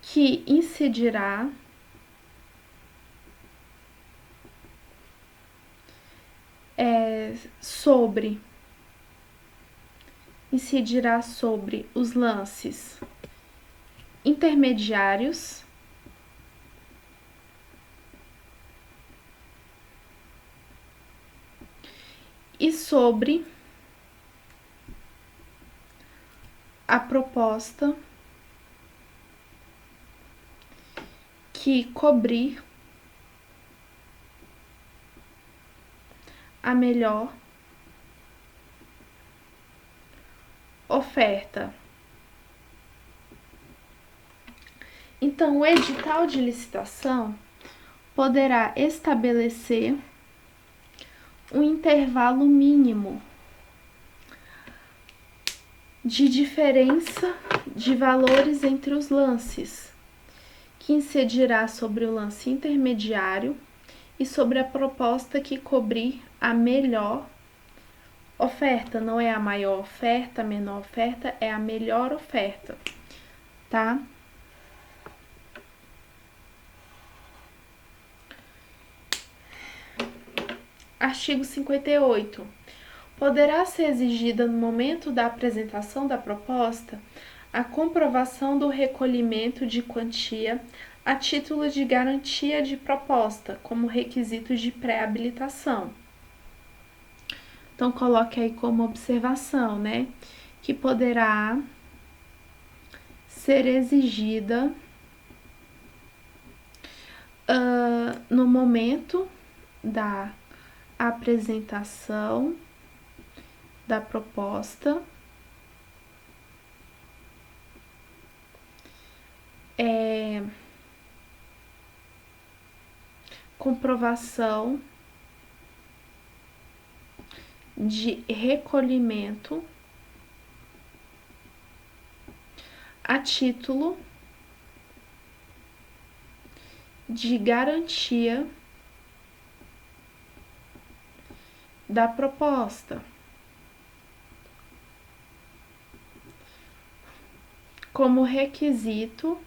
Que incidirá sobre os lances intermediários e sobre a proposta que cobrir a melhor oferta. Então, o edital de licitação poderá estabelecer um intervalo mínimo de diferença de valores entre os lances, que incidirá sobre o lance intermediário e sobre a proposta que cobrir a melhor oferta. Não é a maior oferta, a menor oferta, é a melhor oferta, tá? Artigo 58. Poderá ser exigida no momento da apresentação da proposta a comprovação do recolhimento de quantia a título de garantia de proposta, como requisito de pré-habilitação. Então, coloque aí como observação, né, que poderá ser exigida no momento da apresentação da proposta comprovação de recolhimento a título de garantia da proposta, como requisito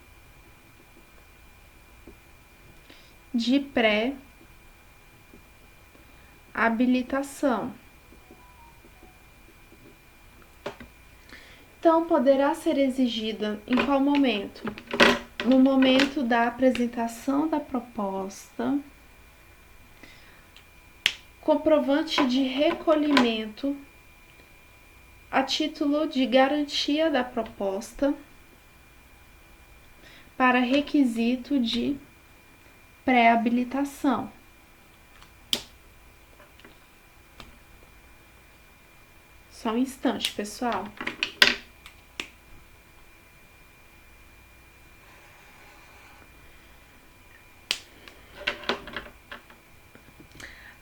de pré-habilitação. Então, poderá ser exigida em qual momento? No momento da apresentação da proposta, comprovante de recolhimento a título de garantia da proposta para requisito de pré-habilitação. Só um instante, pessoal.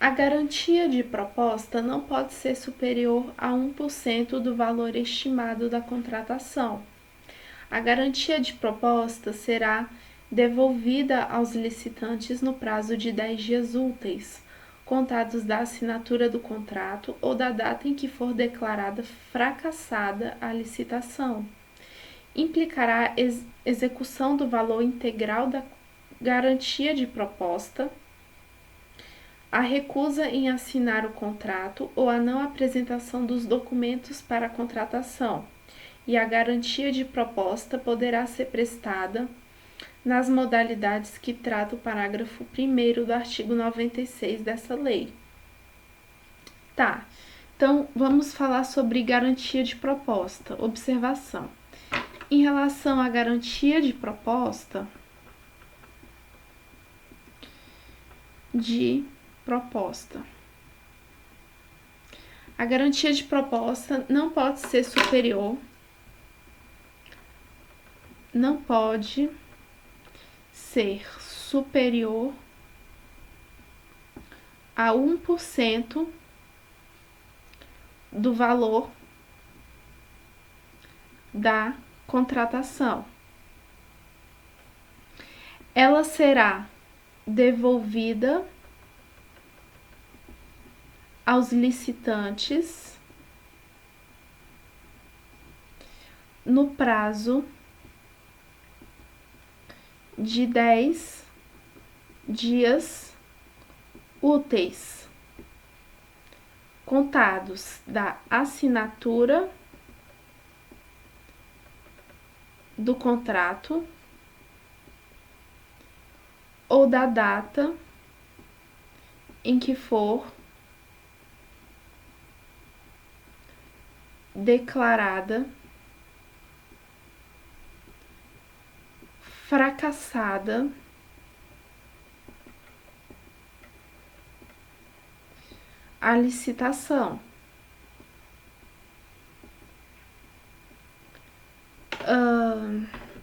A garantia de proposta não pode ser superior a 1% do valor estimado da contratação. A garantia de proposta será devolvida aos licitantes no prazo de 10 dias úteis, contados da assinatura do contrato ou da data em que for declarada fracassada a licitação. Implicará execução do valor integral da garantia de proposta, a recusa em assinar o contrato ou a não apresentação dos documentos para a contratação, e a garantia de proposta poderá ser prestada nas modalidades que trata o parágrafo 1º do artigo 96 dessa lei. Tá, então vamos falar sobre garantia de proposta. Observação. Em relação à garantia de proposta, a garantia de proposta não pode ser superior, a 1% do valor da contratação. Ela será devolvida aos licitantes no prazo de 10 dias úteis, contados da assinatura do contrato ou da data em que for declarada fracassada a licitação.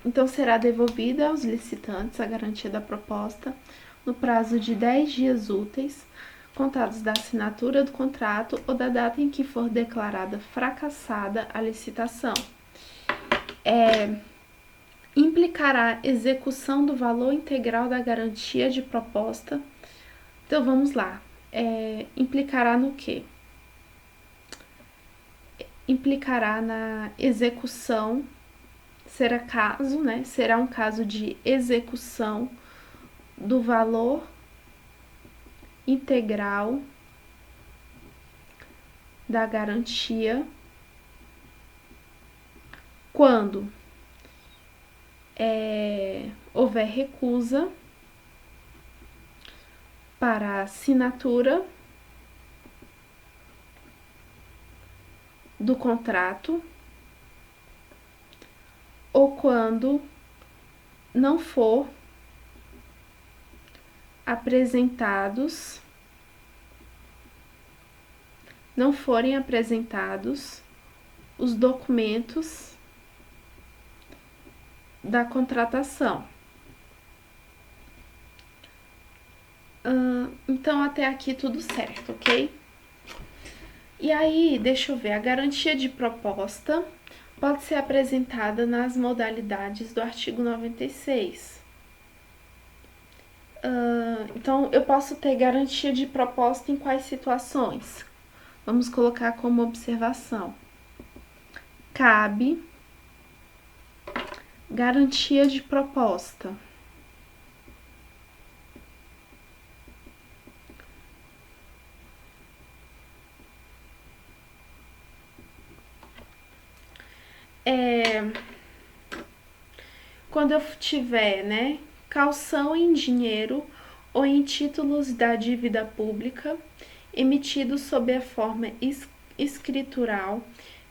Então, será devolvida aos licitantes a garantia da proposta no prazo de 10 dias úteis, contados da assinatura do contrato ou da data em que for declarada fracassada a licitação. Implicará execução do valor integral da garantia de proposta. Então, vamos lá. Implicará no quê? Implicará na execução, será um caso de execução do valor integral da garantia quando houver recusa para a assinatura do contrato ou quando não forem apresentados os documentos da contratação. Então, até aqui tudo certo, ok? E aí, deixa eu ver, a garantia de proposta pode ser apresentada nas modalidades do artigo 96. Então, eu posso ter garantia de proposta em quais situações? Vamos colocar como observação. Cabe garantia de proposta quando eu tiver, caução em dinheiro ou em títulos da dívida pública emitido sob a forma escritural,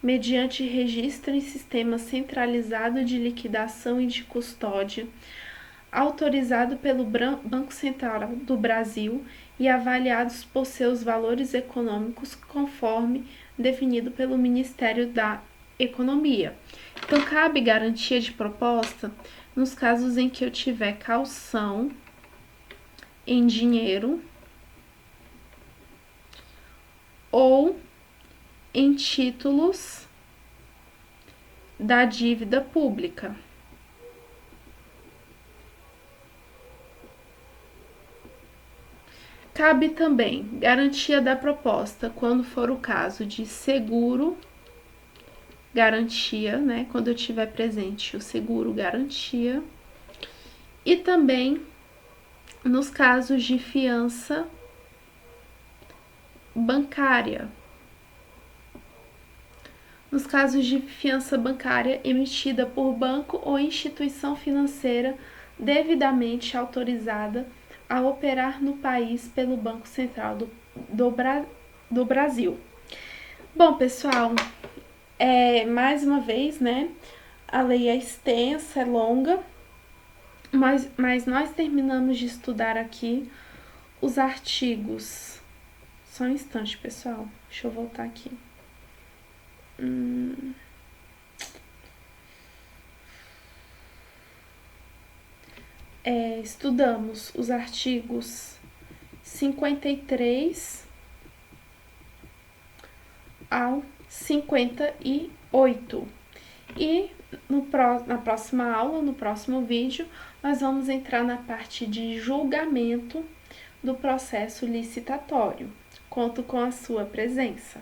mediante registro em sistema centralizado de liquidação e de custódia, autorizado pelo Banco Central do Brasil e avaliados por seus valores econômicos conforme definido pelo Ministério da Economia. Então, cabe garantia de proposta nos casos em que eu tiver caução em dinheiro ou em títulos da dívida pública. Cabe também garantia da proposta quando for o caso de seguro garantia, né? Quando eu tiver presente o seguro garantia. E também nos casos de fiança bancária. Nos casos de fiança bancária emitida por banco ou instituição financeira devidamente autorizada a operar no país pelo Banco Central do Brasil. Bom, pessoal, mais uma vez, né? A lei é extensa, é longa, mas nós terminamos de estudar aqui os artigos. Só um instante, pessoal. Deixa eu voltar aqui. Estudamos os artigos 53 ao 58. E na próxima aula, no próximo vídeo, nós vamos entrar na parte de julgamento do processo licitatório. Conto com a sua presença.